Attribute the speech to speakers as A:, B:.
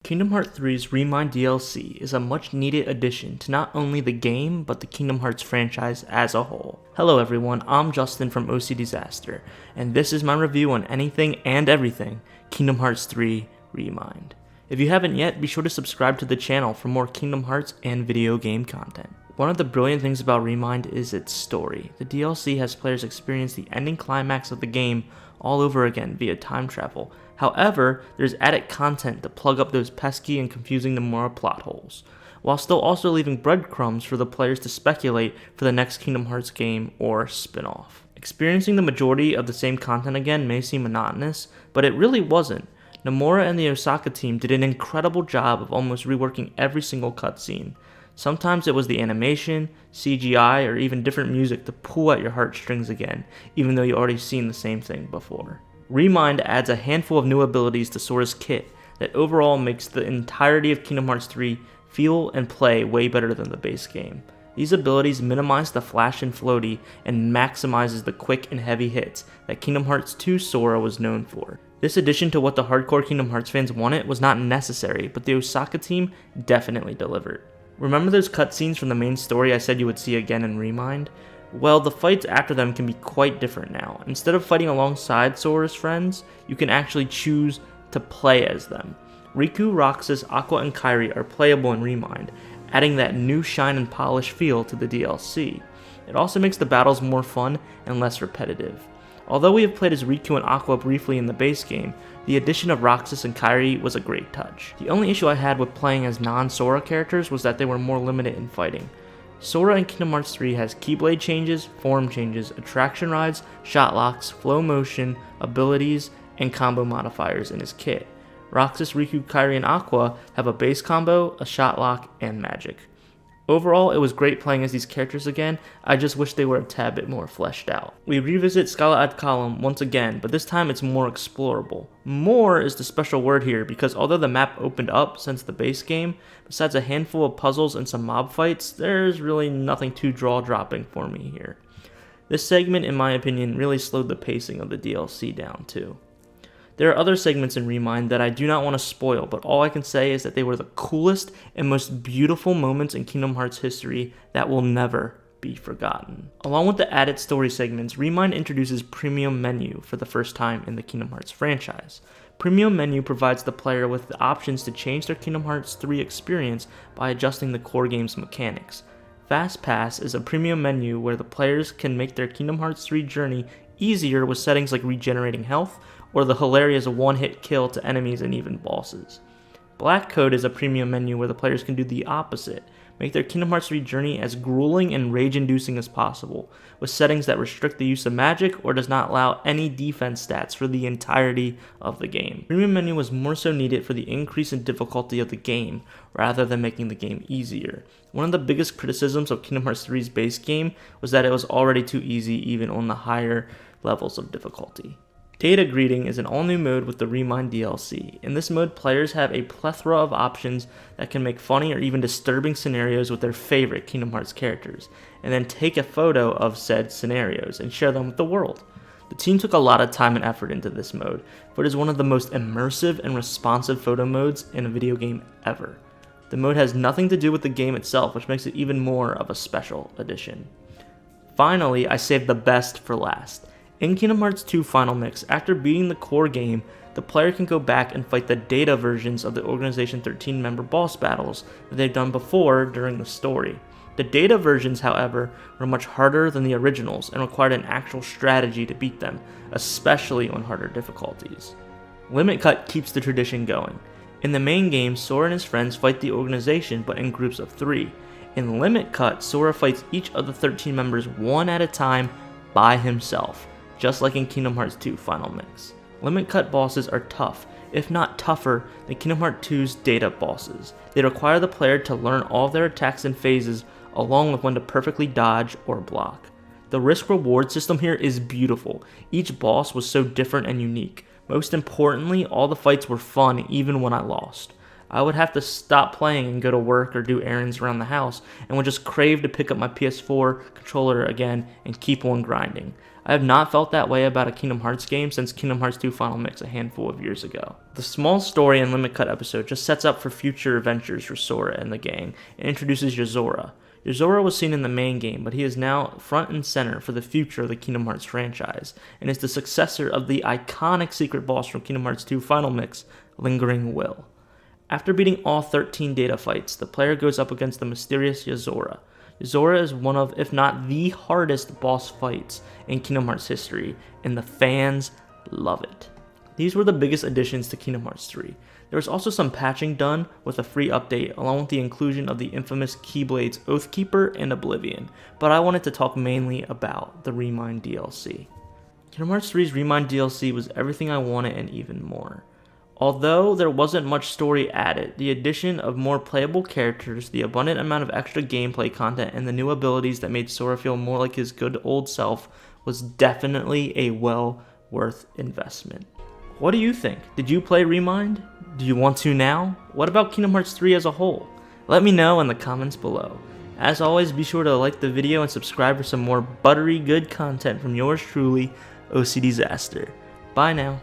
A: Kingdom Hearts 3's Remind DLC is a much needed addition to not only the game, but the Kingdom Hearts franchise as a whole. Hello everyone, I'm Justin from OCDsaster, and this is my review on anything and everything Kingdom Hearts 3 Remind. If you haven't yet, be sure to subscribe to the channel for more Kingdom Hearts and video game content. One of the brilliant things about Remind is its story. The DLC has players experience the ending climax of the game all over again via time travel. However, there's added content to plug up those pesky and confusing Nomura plot holes, while still also leaving breadcrumbs for the players to speculate for the next Kingdom Hearts game or spin-off. Experiencing the majority of the same content again may seem monotonous, but it really wasn't. Nomura and the Osaka team did an incredible job of almost reworking every single cutscene. Sometimes it was the animation, CGI, or even different music to pull at your heartstrings again, even though you already seen the same thing before. Remind adds a handful of new abilities to Sora's kit that overall makes the entirety of Kingdom Hearts 3 feel and play way better than the base game. These abilities minimize the flash and floaty and maximizes the quick and heavy hits that Kingdom Hearts 2 Sora was known for. This addition to what the hardcore Kingdom Hearts fans wanted was not necessary, but the Osaka team definitely delivered. Remember those cutscenes from the main story I said you would see again in Remind? Well, the fights after them can be quite different now. Instead of fighting alongside Sora's friends, you can actually choose to play as them. Riku, Roxas, Aqua, and Kairi are playable in Remind, adding that new shine and polish feel to the DLC. It also makes the battles more fun and less repetitive. Although we have played as Riku and Aqua briefly in the base game, the addition of Roxas and Kairi was a great touch. The only issue I had with playing as non-Sora characters was that they were more limited in fighting. Sora in Kingdom Hearts 3 has Keyblade changes, form changes, attraction rides, shot locks, flow motion, abilities, and combo modifiers in his kit. Roxas, Riku, Kairi, and Aqua have a base combo, a shot lock, and magic. Overall, it was great playing as these characters again. I just wish they were a tad bit more fleshed out. We revisit Scala ad Column once again, but this time it's more explorable. More is the special word here because although the map opened up since the base game, besides a handful of puzzles and some mob fights, there's really nothing too jaw-dropping for me here. This segment, in my opinion, really slowed the pacing of the DLC down too. There are other segments in Remind that I do not want to spoil, but all I can say is that they were the coolest and most beautiful moments in Kingdom Hearts history that will never be forgotten. Along with the added story segments, Remind introduces Premium Menu for the first time in the Kingdom Hearts franchise. Premium Menu provides the player with the options to change their Kingdom Hearts 3 experience by adjusting the core game's mechanics. Fast Pass is a premium menu where the players can make their Kingdom Hearts 3 journey easier with settings like regenerating health, or the hilarious one-hit kill to enemies and even bosses. Black Code is a premium menu where the players can do the opposite, make their Kingdom Hearts 3 journey as grueling and rage-inducing as possible, with settings that restrict the use of magic or does not allow any defense stats for the entirety of the game. Premium menu was more so needed for the increase in difficulty of the game, rather than making the game easier. One of the biggest criticisms of Kingdom Hearts 3's base game was that it was already too easy even on the higher levels of difficulty. Data Greeting is an all-new mode with the Remind DLC. In this mode, players have a plethora of options that can make funny or even disturbing scenarios with their favorite Kingdom Hearts characters, and then take a photo of said scenarios and share them with the world. The team took a lot of time and effort into this mode, but it is one of the most immersive and responsive photo modes in a video game ever. The mode has nothing to do with the game itself, which makes it even more of a special edition. Finally, I saved the best for last. In Kingdom Hearts 2 Final Mix, after beating the core game, the player can go back and fight the data versions of the Organization 13 member boss battles that they've done before during the story. The data versions, however, were much harder than the originals and required an actual strategy to beat them, especially on harder difficulties. Limit Cut keeps the tradition going. In the main game, Sora and his friends fight the organization, but in groups of 3. In Limit Cut, Sora fights each of the 13 members one at a time by himself, just like in Kingdom Hearts 2 Final Mix. Limit Cut bosses are tough, if not tougher, than Kingdom Hearts 2's data bosses. They require the player to learn all of their attacks and phases, along with when to perfectly dodge or block. The risk-reward system here is beautiful. Each boss was so different and unique. Most importantly, all the fights were fun even when I lost. I would have to stop playing and go to work or do errands around the house, and would just crave to pick up my PS4 controller again and keep on grinding. I have not felt that way about a Kingdom Hearts game since Kingdom Hearts 2 Final Mix a handful of years ago. The small story and limit cut episode just sets up for future adventures for Sora and the gang and introduces Yozora. Yozora was seen in the main game, but he is now front and center for the future of the Kingdom Hearts franchise, and is the successor of the iconic secret boss from Kingdom Hearts 2 Final Mix, Lingering Will. After beating all 13 data fights, the player goes up against the mysterious Yozora. Yozora is one of, if not the hardest boss fights in Kingdom Hearts history, and the fans love it. These were the biggest additions to Kingdom Hearts 3. There was also some patching done with a free update, along with the inclusion of the infamous Keyblades Oathkeeper and Oblivion, but I wanted to talk mainly about the Remind DLC. Kingdom Hearts 3's Remind DLC was everything I wanted and even more. Although there wasn't much story added, the addition of more playable characters, the abundant amount of extra gameplay content, and the new abilities that made Sora feel more like his good old self was definitely a well worth investment. What do you think? Did you play Remind? Do you want to now? What about Kingdom Hearts 3 as a whole? Let me know in the comments below. As always, be sure to like the video and subscribe for some more buttery good content from yours truly, OCDsaster. Bye now.